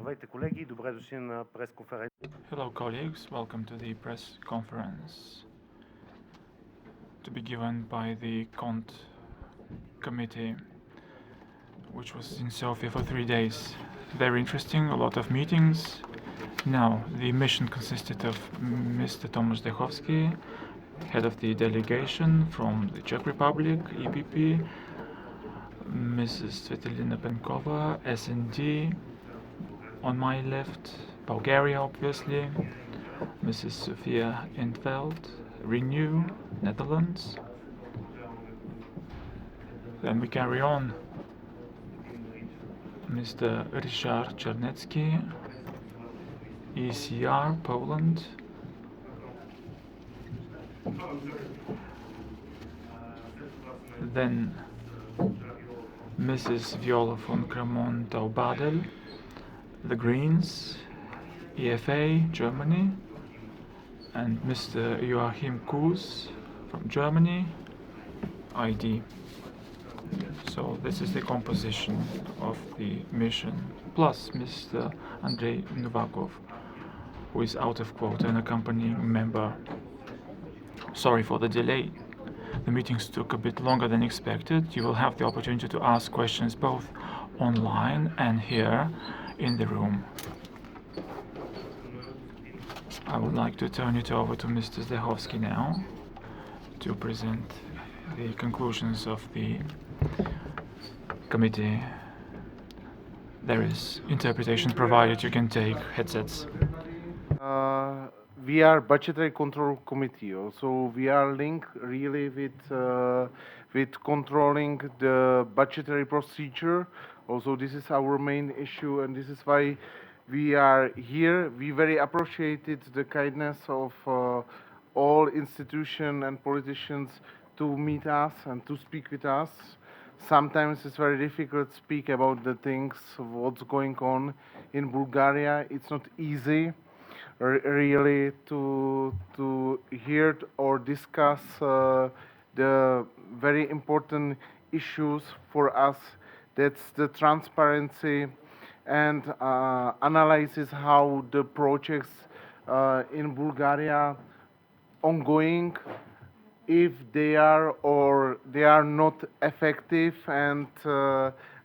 Здравейте, колеги, добре дошли на пресконференция. Hello colleagues, welcome to the press conference to be given by the CONT committee, which was in Sofia for 3 days. Very interesting, a lot of meetings. Now, the mission consisted of Mr. Tomáš Zdechovský, head of the delegation from the Czech Republic, EPP, Mrs. Tsvetelina Penkova, S&D, on my left, Bulgaria obviously, Mrs. Sophia in Veld, Renew, Netherlands. Then we carry on. Mr. Ryszard Czarnecki, ECR, Poland. Then Mrs. Viola Von Cramon-Taubadel, the Greens, EFA, Germany, and Mr. Joachim Kuhs from Germany, ID. So this is the composition of the mission, plus Mr. Andrey Novakov, who is out of quota, an accompanying member. Sorry for the delay. The meetings took a bit longer than expected. You will have the opportunity to ask questions both online and here in the room. I would like to turn it over to Mr. Zdechovský now to present the conclusions of the committee. There is interpretation provided. You can take headsets. We are Budgetary Control Committee, so we are linked really with controlling the budgetary procedure. Also, this is our main issue, and this is why we are here. We very appreciated the kindness of all institutions and politicians to meet us and to speak with us. Sometimes it's very difficult to speak about the things, what's going on in Bulgaria. It's not easy really to hear or discuss the very important issues for us. That's the transparency and analysis how the projects in Bulgaria ongoing, if they are or they are not effective, and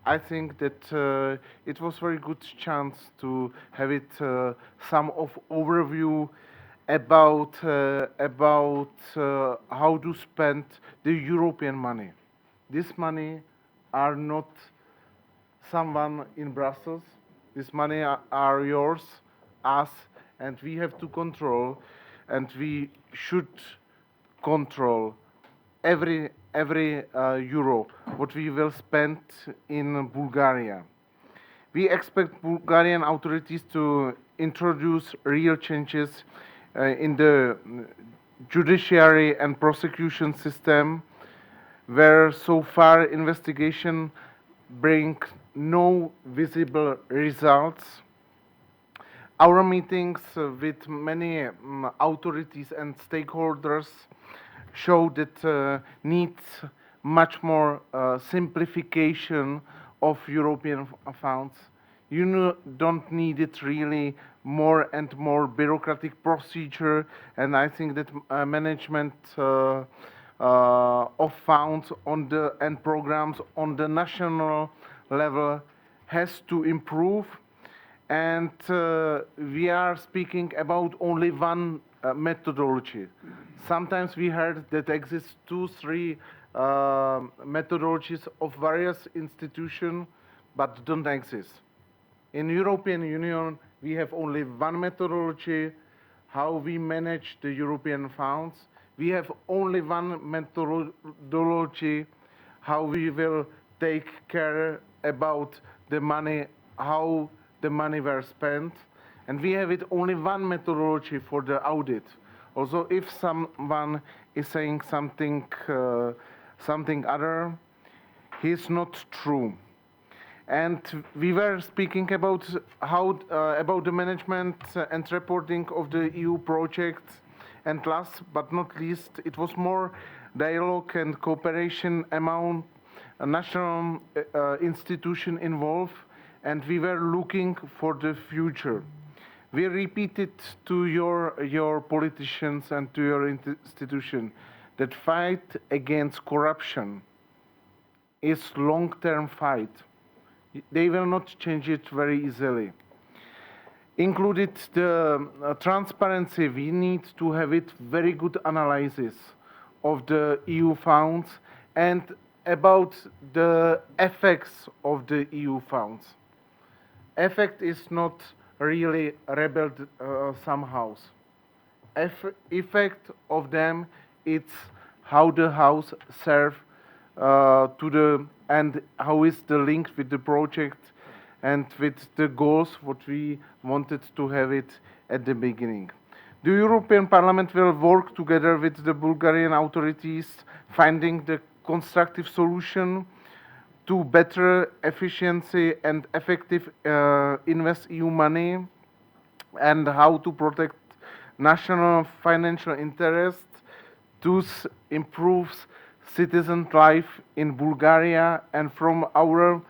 I think that it was very good chance to have it some of overview about how to spend the European money. This money are not someone in Brussels. This money are yours, us, and we have to control, and we should control every euro what we will spend in Bulgaria. We expect Bulgarian authorities to introduce real changes in the judiciary and prosecution system, where so far investigation bring no visible results. Our meetings with many authorities and stakeholders show that needs much more simplification of European funds. You don't need it really more and more bureaucratic procedure, and I think that management of funds and programs on the national level has to improve, and we are speaking about only one methodology. Sometimes we heard that exists 2-3 methodologies of various institutions, but don't exist. In European Union, we have only one methodology, how we manage the European funds. We have only one methodology, how we will take care about the money, how the money were spent. And we have it only one methodology for the audit. Also, if someone is saying something other, he's not true. And we were speaking about how about the management and reporting of the EU projects. And last but not least, it was more dialogue and cooperation among national institutions involved and we were looking for the future. We repeated to your politicians and to your institution that fight against corruption is long-term fight. They will not change it very easily. Included the transparency, we need to have it very good analysis of the EU funds and about the effects of the EU funds. Effect is not really rebelled somehow. Effect of them, it's how the house serve to the, and how is the link with the project and with the goals what we wanted to have it at the beginning. The European Parliament will work together with the Bulgarian authorities finding the constructive solution to better efficiency and effective invest EU money and how to protect national financial interests to improve citizen life in Bulgaria, and from our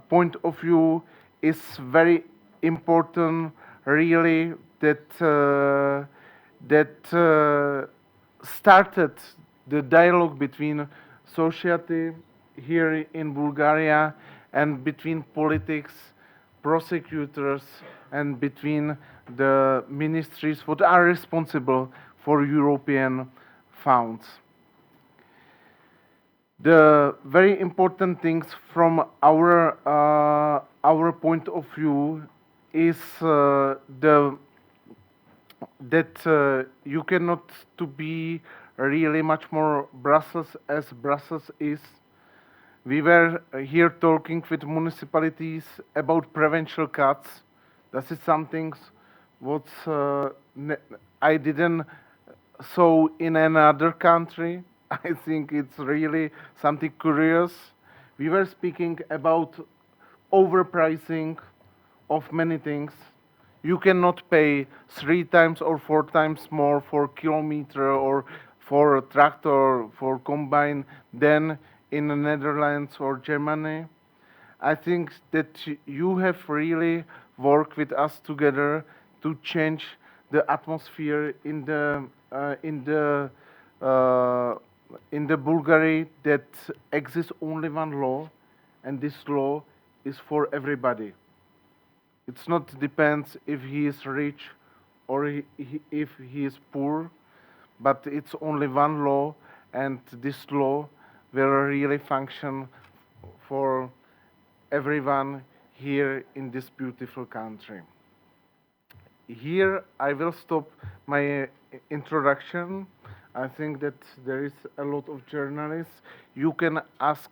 point of view is very important really that started the dialogue between society here in Bulgaria and between politics, prosecutors, and between the ministries that are responsible for European funds. The very important things from our point of view is that you cannot to be really much more Brussels as Brussels is. We were here talking with municipalities about provincial cuts. This is something what I didn't saw in another country. I think it's really something curious. We were speaking about overpricing of many things. You cannot pay 3 times or 4 times more for kilometer or for a tractor, for combine than in the Netherlands or Germany. I think that you have really worked with us together to change the atmosphere in the Bulgaria that exists only one law, and this law is for everybody. It's not depends if he is rich or if he is poor, but it's only one law, and this law will really function for everyone here in this beautiful country. Here I will stop my introduction. I think that there is a lot of journalists. You can ask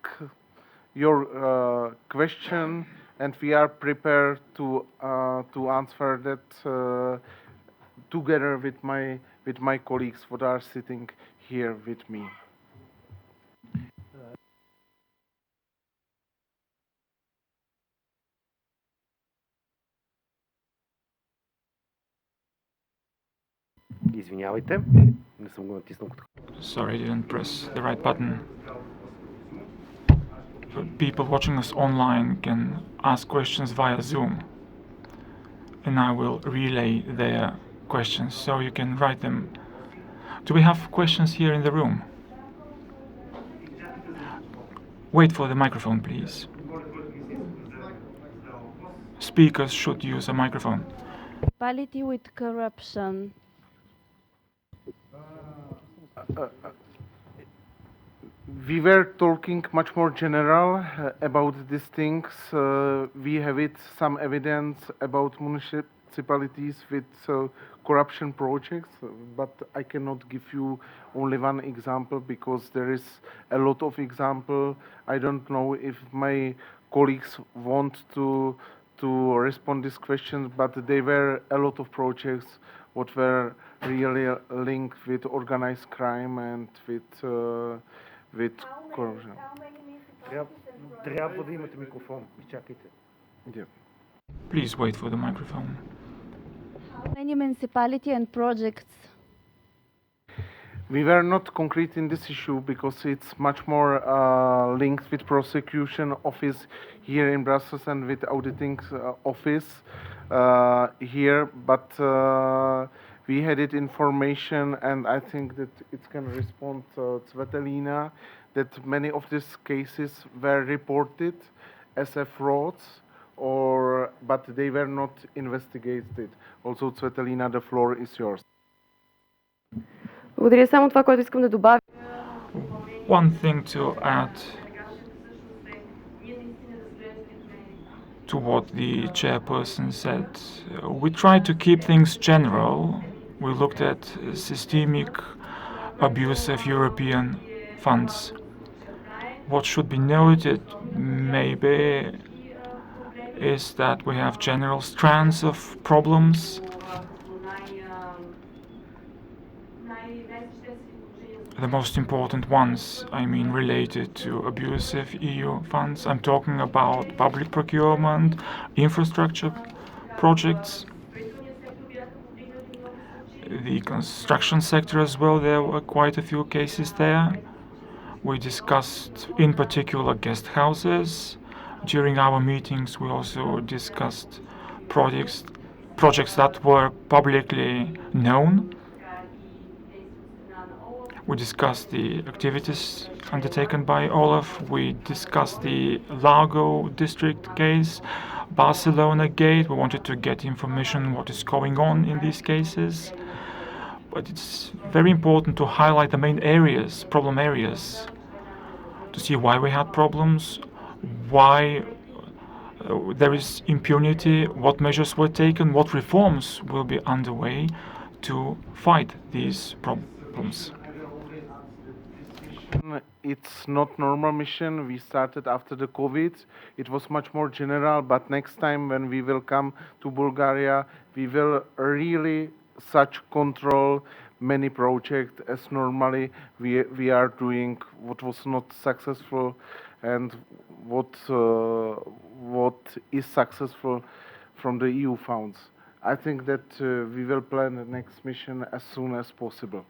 your question, and we are prepared to answer that together with my colleagues who are sitting here with me. Извинявайте, не съм го натиснал. Sorry, I didn't press the right button. People watching us online can ask questions via Zoom, and I will relay their questions so you can write them. Do we have questions here in the room? Wait for the microphone, please. Speakers should use a microphone. Municipality with corruption. We were talking much more general about these things. We have some evidence about municipalities with corruption projects, but I cannot give you only one example because there is a lot of examples. I don't know if my colleagues want to respond these questions, but there were a lot of projects what were really linked with organized crime and with corruption. Трябва да имате микрофон. Изчакайте. Yeah. Please wait for the microphone. How many municipality and projects? We were not concrete in this issue because it's much more linked with prosecution office here in Brussels and with auditing office here, but we had it information, and I think that it can respond to Tsvetelina, that many of these cases were reported as a frauds, but they were not investigated. Also, Tsvetelina, the floor is yours. Благодаря. Само това, което искам да добавя. One thing to add to what the chairperson said. We tried to keep things general. We looked at systemic abuse of European funds. What should be noted maybe is that we have general strands of problems. The most important ones, I mean, related to abuse of EU funds. I'm talking about public procurement, infrastructure projects, the construction sector as well. There were quite a few cases there. We discussed in particular guest houses. During our meetings we also discussed projects that were publicly known. We discussed the activities undertaken by Olaf. We discussed the Largo district case, Barcelona Gate. We wanted to get information what is going on in these cases. But it's very important to highlight the main areas, problem areas, to see why we had problems, why there is impunity, what measures were taken, what reforms will be underway to fight these problems. It's not normal mission. We started after the COVID. It was much more general, but next time when we will come to Bulgaria, we will really such control many projects as normally we are doing what was not successful and what is successful from the EU funds. I think that we will plan the next mission as soon as possible.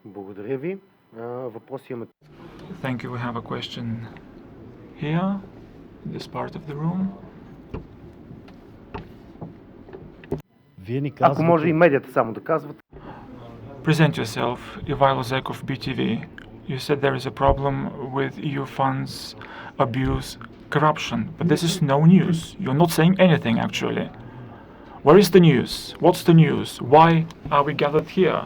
Благодаря ви. Въпроси имате. Thank you. We have a question here, in this part of the room. Вие ни казвате... Ако може и медията само да казват. Present yourself, Ivailo Zekov, BTV. You said there is a problem with EU funds, abuse, corruption, but this is no news. You're not saying anything actually. Where is the news? What's the news? Why are we gathered here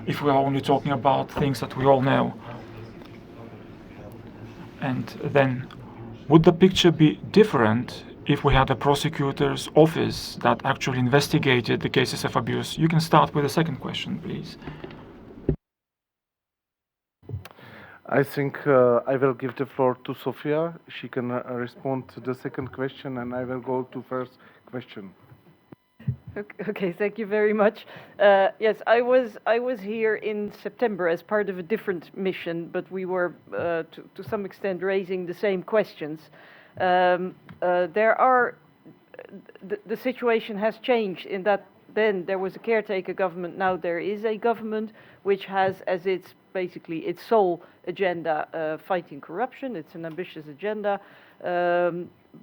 if we are only talking about things that we all know? And then, would the picture be different if we had a prosecutor's office that actually investigated the cases of abuse? You can start with the second question, please. I think I will give the floor to Sophia. She can respond to the second question, and I will go to first question. Okay, thank you very much. Yes, I was here in September as part of a different mission, but we were to some extent raising the same questions. The situation has changed in that then there was a caretaker government, now there is a government which has as its basically its sole agenda fighting corruption. It's an ambitious agenda,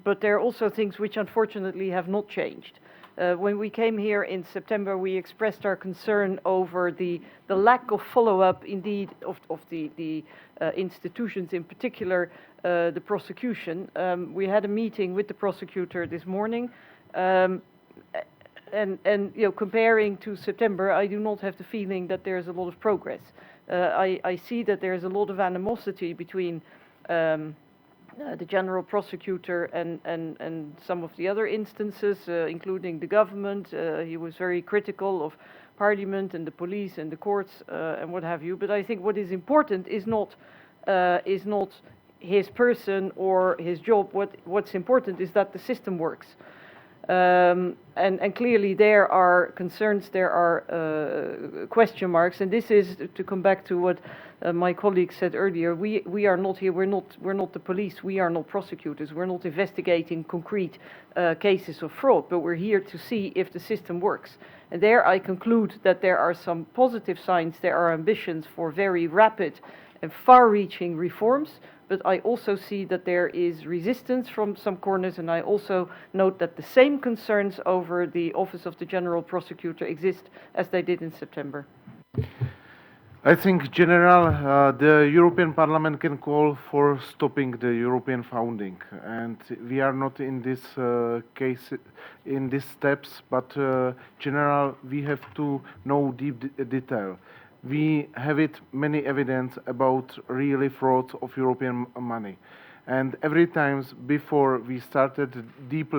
but there are also things which unfortunately have not changed. When we came here in September, we expressed our concern over the lack of follow-up, indeed, of the institutions, in particular the prosecution. We had a meeting with the prosecutor this morning, and you know, comparing to September, I do not have the feeling that there is a lot of progress. I see that there is a lot of animosity between the general prosecutor and some of the other instances, including the government. He was very critical of Parliament and the police and the courts and what have you. But I think what is important is not his person or his job. What's important is that the system works. And clearly there are concerns, there are question marks, and this is to come back to what my colleague said earlier. We are not here. We're not the police. We are not prosecutors. We're not investigating concrete cases of fraud, but we're here to see if the system works. And there I conclude that there are some positive signs, there are ambitions for very rapid and far-reaching reforms, but I also see that there is resistance from some corners, and I also note that the same concerns over the Office of the General Prosecutor exist as they did in September. I think, General, the European Parliament can call for stopping the European founding, and we are not in this case, in these steps, but General, we have to know deep detail. We have many evidence about really fraud of European money, and every time before we started deep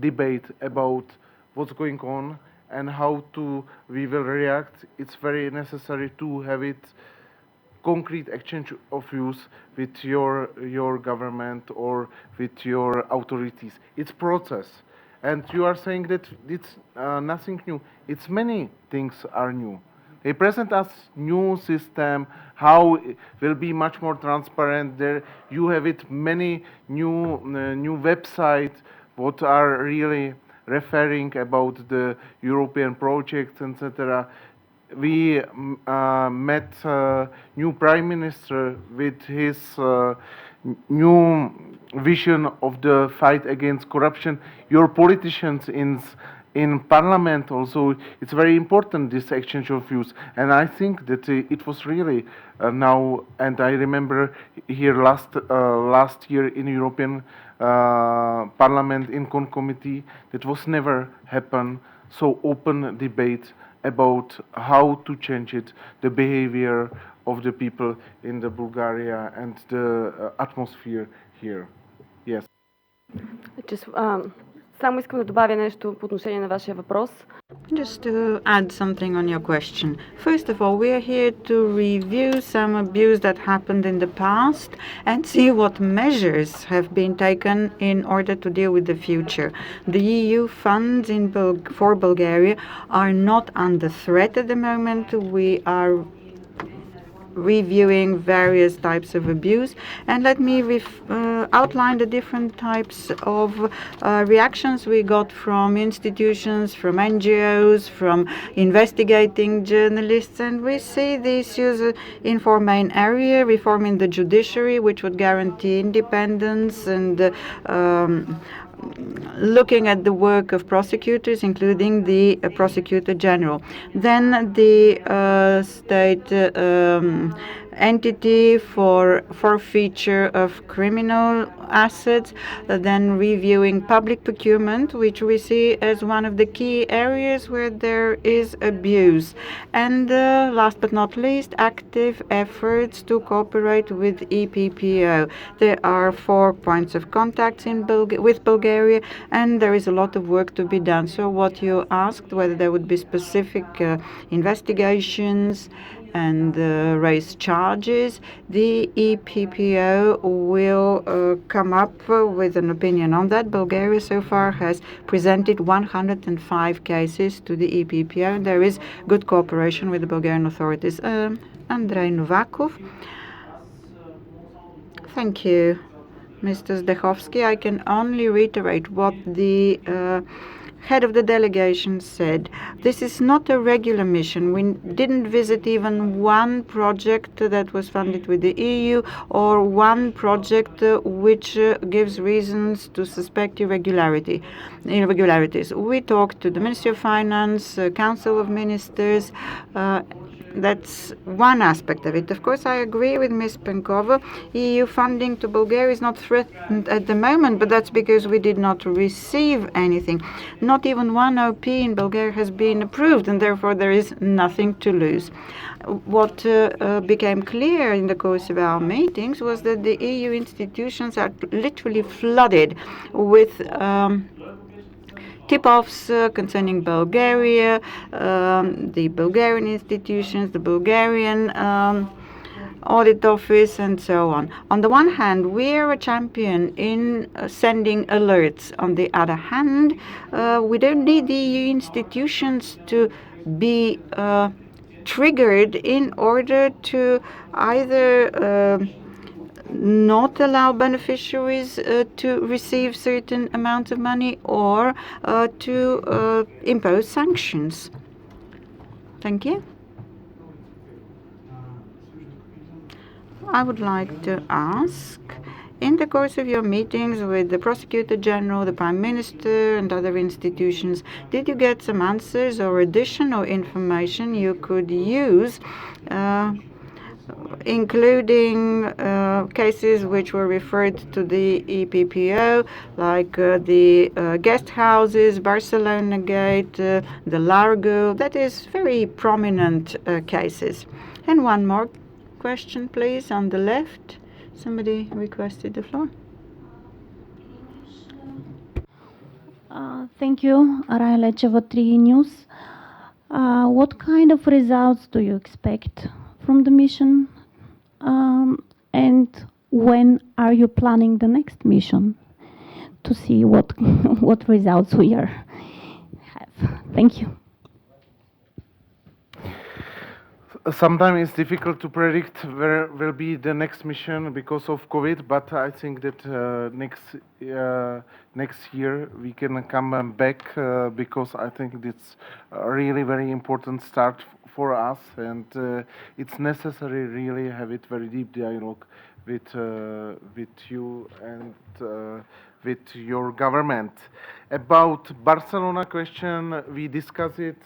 debate about what's going on and how we will react, it's very necessary to have concrete exchange of views with your government or with your authorities. It's process. And you are saying that it's nothing new. It's many things are new. They present us new system, how it will be much more transparent. There you have many new websites what are really referring about the European projects, etc. We met new Prime Minister with his new vision of the fight against corruption. Your politicians in Parliament also, it's very important, this exchange of views. And I think that it was really now, and I remember here last year in European Parliament in Committee, that was never happened, so open debate about how to change the behavior of the people in the Bulgaria and the atmosphere here. Yes. Само искам да добавя нещо по отношение на вашия въпрос. Just to add something on your question. First of all, we are here to review some abuse that happened in the past and see what measures have been taken in order to deal with the future. The EU funds for Bulgaria are not under threat at the moment. We are reviewing various types of abuse, and let me outline the different types of reactions we got from institutions, from NGOs, from investigating journalists, and we see the issues in four main areas: reforming the judiciary, which would guarantee independence, and looking at the work of prosecutors, including the prosecutor general. Then the state entity for forfeiture of criminal assets, then reviewing public procurement, which we see as one of the key areas where there is abuse. And last but not least, active efforts to cooperate with EPPO. There are 4 points of contact with Bulgaria, and there is a lot of work to be done. So what you asked, whether there would be specific investigations and raise charges, the EPPO will come up with an opinion on that. Bulgaria so far has presented 105 cases to the EPPO. There is good cooperation with the Bulgarian authorities. Andrey Novakov. Thank you, Mr. Zdechovský. I can only reiterate what the head of the delegation said. This is not a regular mission. We didn't visit even one project that was funded with the EU or one project which gives reasons to suspect irregularities. We talked to the Ministry of Finance, Council of Ministers. That's one aspect of it. Of course, I agree with Ms. Penkova. EU funding to Bulgaria is not threatened at the moment, but that's because we did not receive anything. Not even one OP in Bulgaria has been approved, and therefore there is nothing to lose. What became clear in the course of our meetings was that the EU institutions are literally flooded with tip-offs concerning Bulgaria, the Bulgarian institutions, the Bulgarian audit office, and so on. On the one hand, we are a champion in sending alerts. On the other hand, we don't need the EU institutions to be triggered in order to either not allow beneficiaries to receive certain amounts of money, or to impose sanctions? Thank you. I would like to ask, in the course of your meetings with the Prosecutor General, the Prime Minister, and other institutions, did you get some answers or additional information you could use, including cases which were referred to the EPPO, like the guest houses, Barcelona Gate, the Largo, that is very prominent cases? And one more question, please, on the left. Somebody requested the floor. Thank you, Arailecheva 3 News. What kind of results do you expect from the mission? And when are you planning the next mission to see what results we have? Thank you. Sometimes it's difficult to predict where will be the next mission because of COVID, but I think that next year we can come back because I think it's a really very important start for us, and it's necessary really have it very deep dialogue with you and with your government. About Barcelona question, we discussed it.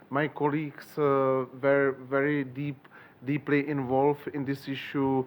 My colleagues were very deeply involved in this issue,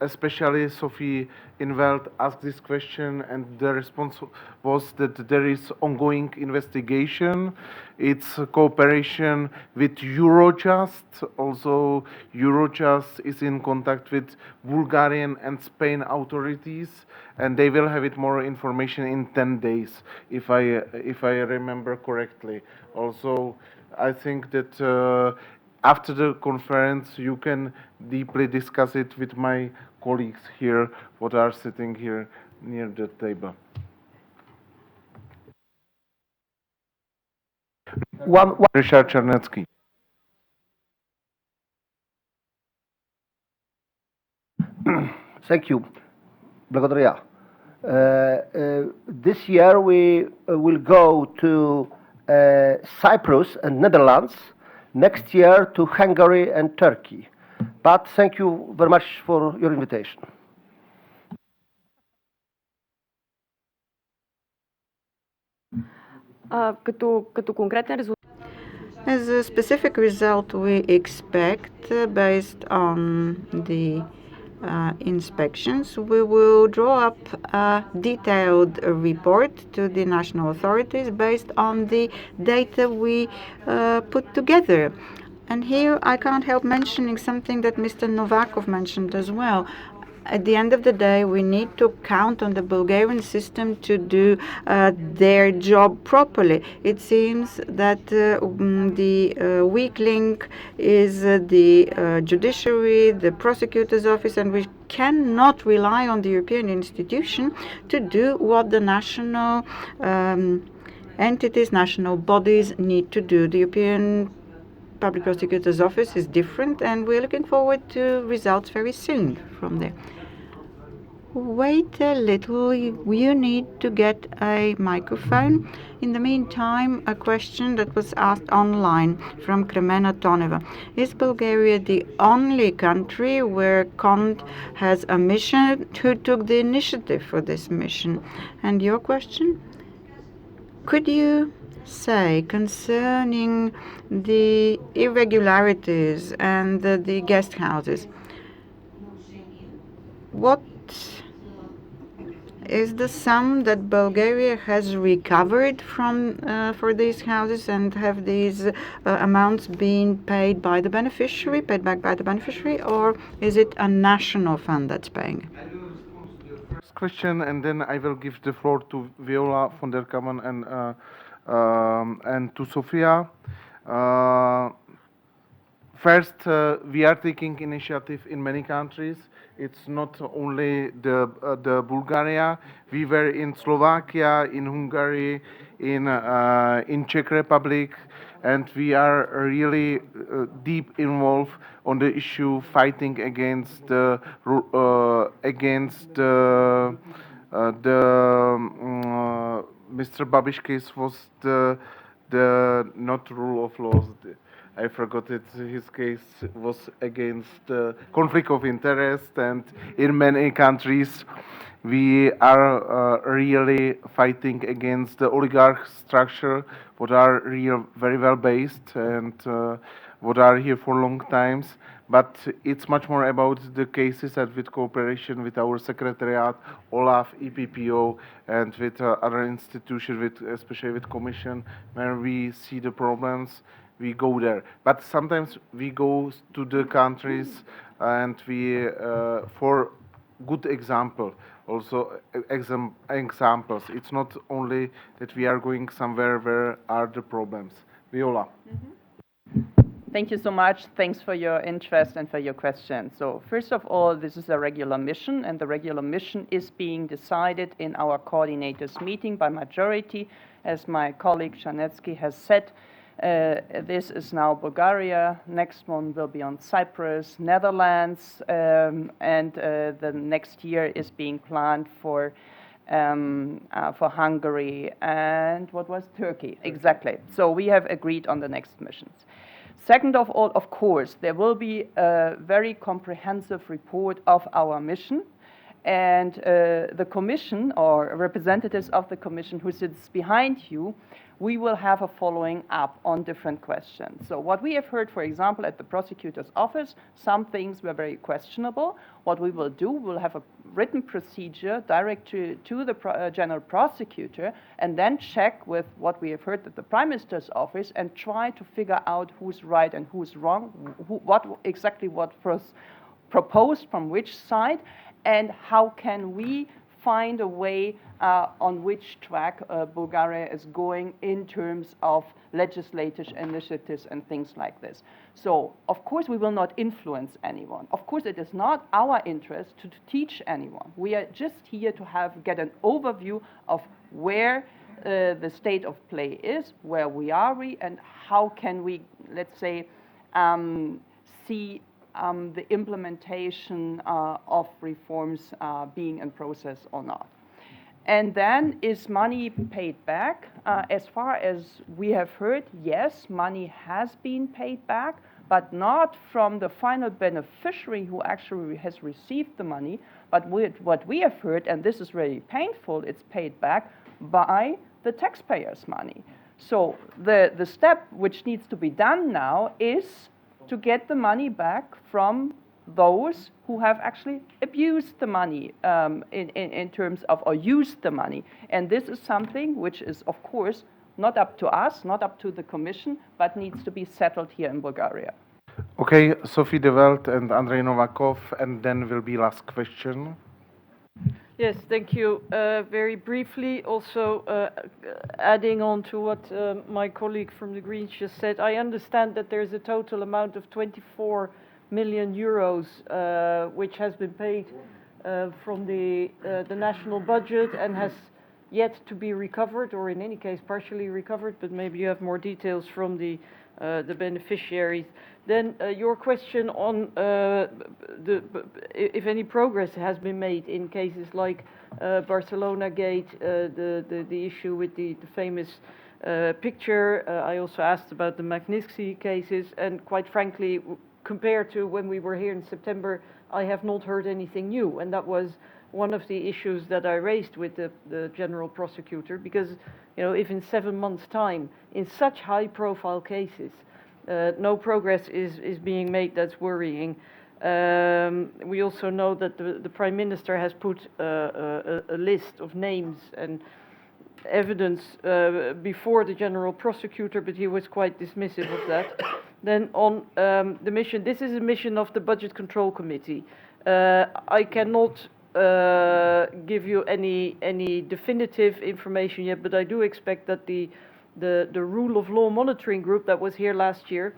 especially Sophia in Veld asked this question, and the response was that there is ongoing investigation. It's cooperation with Eurojust. Also, Eurojust is in contact with Bulgarian and Spain authorities, and they will have it more information in 10 days, if I remember correctly. Also, I think that after the conference, you can deeply discuss it with my colleagues here, what are sitting here near the table. Rishard Czarnecki. Thank you. Благодаря. This year we will go to Cyprus and Netherlands, next year to Hungary and Turkey. But thank you very much for your invitation. Като конкретен резултат. As a specific result, we expect, based on the inspections, we will draw up a detailed report to the national authorities based on the data we put together. And here I can't help mentioning something that Mr. Novakov mentioned as well. At the end of the day, we need to count on the Bulgarian system to do their job properly. It seems that the weak link is the judiciary, the prosecutor's office, and we cannot rely on the European institution to do what the national entities, national bodies need to do. The European Public Prosecutor's Office is different, and we're looking forward to results very soon from there. Wait a little, you need to get a microphone. In the meantime, a question that was asked online from Kremena Toneva. Is Bulgaria the only country where CONT has a mission? Who took the initiative for this mission? And your question? Could you say concerning the irregularities and the guest houses, what is the sum that Bulgaria has recovered from for these houses, and have these amounts been paid by the beneficiary, paid back by the beneficiary, or is it a national fund that's paying? First question, and then I will give the floor to Viola Von Cramon and to Sophia. First, we are taking initiative in many countries. It's not only the Bulgaria. We were in Slovakia, in Hungary, in Czech Republic, and we are really deep involved on the issue fighting against Mr. Babiš case was the not rule of law. I forgot it. His case was against conflict of interest, and in many countries we are really fighting against the oligarch structure, what are very well based and what are here for long times. But it's much more about the cases and with cooperation with our secretariat, OLAF, EPPO, and with other institutions, especially with Commission, where we see the problems. We go there, but sometimes we go to the countries and we for good example also examples. It's not only that we are going somewhere where are the problems. Viola. Thank you so much. Thanks for your interest and for your question. So first of all, this is a regular mission, and the regular mission is being decided in our coordinators meeting by majority. As my colleague Czarnecki has said, this is now Bulgaria, next one will be on Cyprus, Netherlands, and the next year is being planned for Hungary and what was Turkey, exactly. So we have agreed on the next missions. Second of all, of course, there will be a very comprehensive report of our mission, and the Commission or representatives of the Commission who sits behind you, we will have a following up on different questions. So what we have heard, for example, at the prosecutor's office, some things were very questionable. What we will do, we'll have a written procedure direct to the general prosecutor, and then check with what we have heard at the Prime Minister's office and try to figure out who's right and who's wrong, what was proposed from which side, and how can we find a way on which track Bulgaria is going in terms of legislative initiatives and things like this. So, of course, we will not influence anyone. Of course, it is not our interest to teach anyone. We are just here to get an overview of where the state of play is, where we are, and how can we, let's say, see the implementation of reforms being in process or not. And then, is money paid back? As far as we have heard, yes, money has been paid back, but not from the final beneficiary who actually has received the money, but what we have heard, and this is really painful, it's paid back by the taxpayers' money. So the step which needs to be done now is to get the money back from those who have actually abused the money in terms of, or used the money. And this is something which is, of course, not up to us, not up to the Commission, but needs to be settled here in Bulgaria. Okay, Sophie de Veld and Andrey Novakov, and then will be last question. Yes, thank you. Very briefly, also adding on to what my colleague from the Greens just said, I understand that there's a total amount of 24 million euros which has been paid from the national budget and has yet to be recovered, or in any case partially recovered, but maybe you have more details from the beneficiaries. Then your question on if any progress has been made in cases like Barcelona Gate, the issue with the famous picture. I also asked about the Magnitsky cases, and quite frankly, compared to when we were here in September, I have not heard anything new, and that was one of the issues that I raised with the general prosecutor, because, you know, if in 7 months' time, in such high-profile cases, no progress is being made, that's worrying. We also know that the Prime Minister has put a list of names and evidence before the general prosecutor, but he was quite dismissive of that. Then on the mission, this is a mission of the Budget Control Committee. I cannot give you any definitive information yet, but I do expect that the rule of law monitoring group that was here last year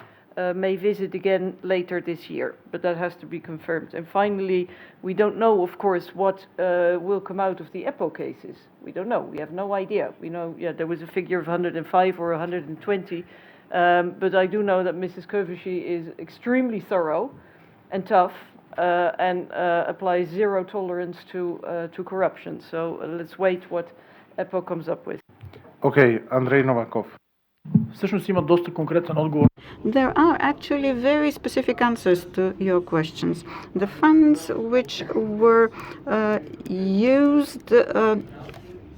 may visit again later this year, but that has to be confirmed. And finally, we don't know, of course, what will come out of the EPO cases. We don't know. We have no idea. We know, yeah, there was a figure of 105 or 120, but I do know that Mrs. Kövesi is extremely thorough and tough and applies zero tolerance to corruption. So let's wait what EPO comes up with. Okay, Andrey Novakov. Всъщност има доста конкретен отговор. There are actually very specific answers to your questions. The funds which were used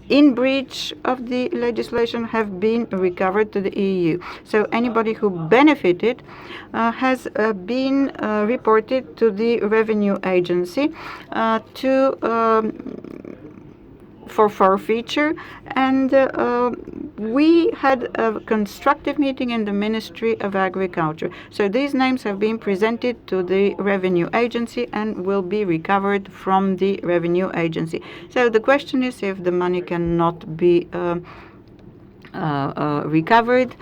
in breach of the legislation have been recovered to the EU. So anybody who benefited has been reported to the revenue agency for forfeiture, and we had a constructive meeting in the Ministry of Agriculture. So these names have been presented to the revenue agency and will be recovered from the revenue agency. So the question is, if the money cannot be recovered,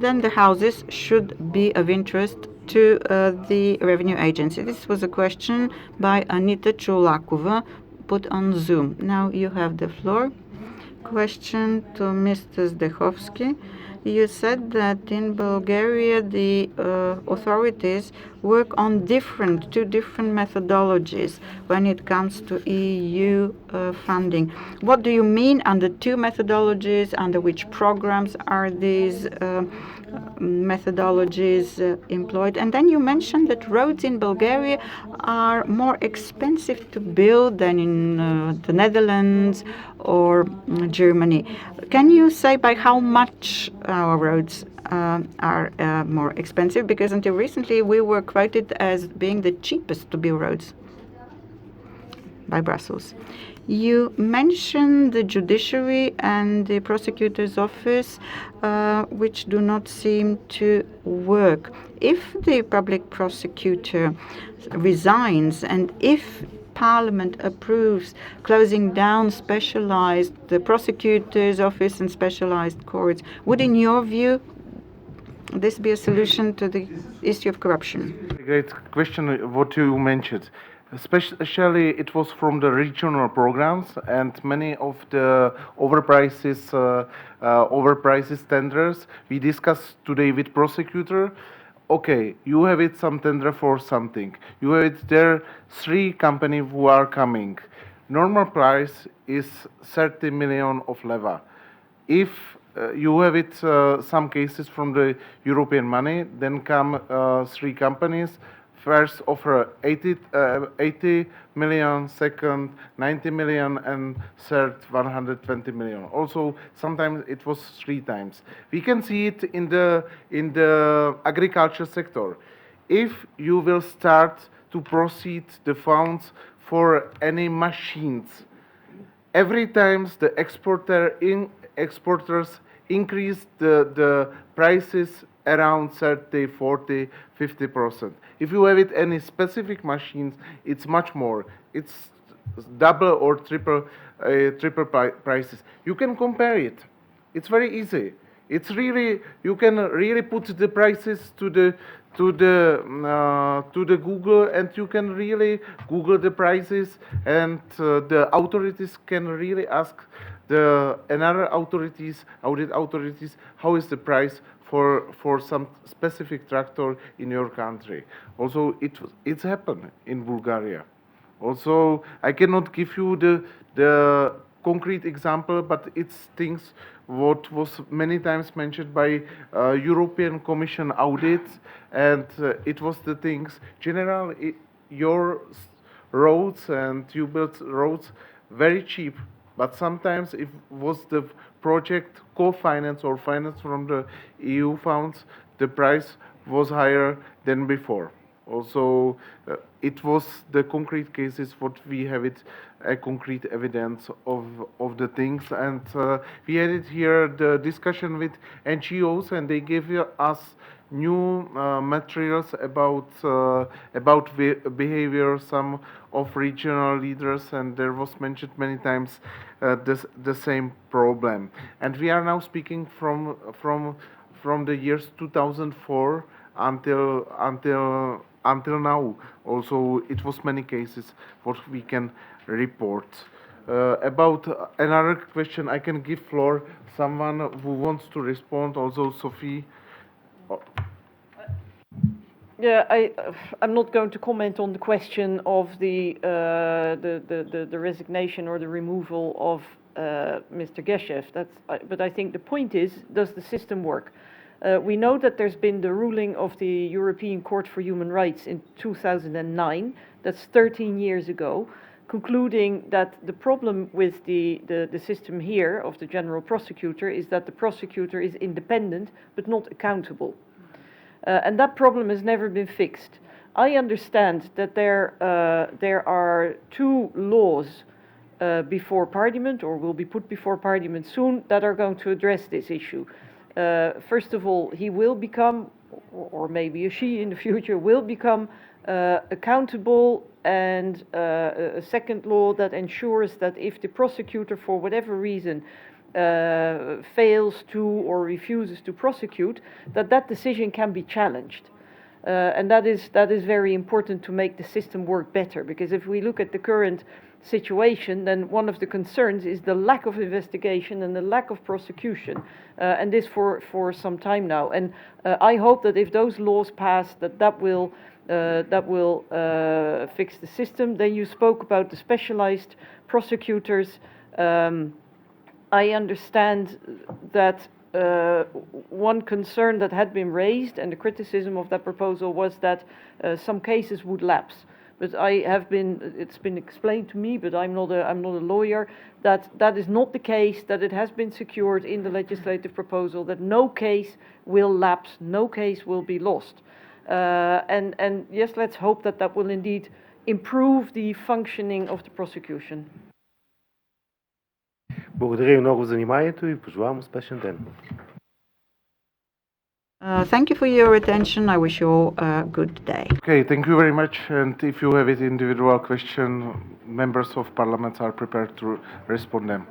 then the houses should be of interest to the revenue agency. This was a question by Anita Chulakova, put on Zoom. Now you have the floor. Question to Mr. Zdechovský. You said that in Bulgaria the authorities work on two different methodologies when it comes to EU funding. What do you mean under two methodologies? Under which programs are these methodologies employed? And then you mentioned that roads in Bulgaria are more expensive to build than in the Netherlands or Germany. Can you say by how much our roads are more expensive? Because until recently we were quoted as being the cheapest to build roads by Brussels. You mentioned the judiciary and the prosecutor's office, which do not seem to work. If the public prosecutor resigns and if Parliament approves closing down the prosecutor's office and specialized courts, would, in your view, this be a solution to the issue of corruption? Great question, what you mentioned. Especially it was from the regional programs, and many of the overprices tenders we discussed today with prosecutor. Okay, you have it some tender for something. You have it there 3 companies who are coming. Normal price is 30 million of leva. If you have it some cases from the European money, then come 3 companies. First offer 80 million, second 90 million, and third 120 million. Also, sometimes it was 3 times. We can see it in the agriculture sector. If you will start to proceed the funds for any machines, every time the exporters increase the prices around 30, 40, 50%. If you have it any specific machines, it's much more. It's double or triple prices. You can compare it. It's very easy. It's really, you can really put the prices to the Google, and you can really Google the prices, and the authorities can really ask the another authorities, audit authorities, how is the price for some specific tractor in your country. Also, it's happened in Bulgaria. Also, I cannot give you the concrete example, but it's things what was many times mentioned by European Commission audits, and it was the things. Generally, your roads, and you build roads very cheap, but sometimes it was the project co-finance or finance from the EU funds, the price was higher than before. Also, it was the concrete cases what we have it a concrete evidence of the things, and we had it here the discussion with NGOs, and they gave us new materials about behavior some of regional leaders, and there was mentioned many times the same problem. And we are now speaking from the years 2004 until now. Also, it was many cases what we can report. About another question, I can give floor someone who wants to respond. Also, Sophie. Yeah, I'm not going to comment on the question of the resignation or the removal of Mr. Geshev. But I think the point is, does the system work? We know that there's been the ruling of the European Court for Human Rights in 2009, that's 13 years ago, concluding that the problem with the system here of the general prosecutor is that the prosecutor is independent but not accountable. And that problem has never been fixed. I understand that there are two laws before Parliament, or will be put before Parliament soon, that are going to address this issue. First of all, he will become, or maybe a she in the future, will become accountable, and a second law that ensures that if the prosecutor, for whatever reason, fails to or refuses to prosecute, that decision can be challenged. And that is very important to make the system work better, because if we look at the current situation, then one of the concerns is the lack of investigation and the lack of prosecution, and this for some time now. And I hope that if those laws pass, that will fix the system. Then you spoke about the specialized prosecutors. I understand that one concern that had been raised, and the criticism of that proposal, was that some cases would lapse. But it's been explained to me, but I'm not a lawyer, that is not the case, that it has been secured in the legislative proposal that no case will lapse, no case will be lost. And yes, let's hope that will indeed improve the functioning of the prosecution. Благодаря ви много за вниманието и пожелавам успешен ден. Thank you for your attention. I wish you all a good day. Okay, thank you very much. And if you have any individual question, members of parliament are prepared to respond them.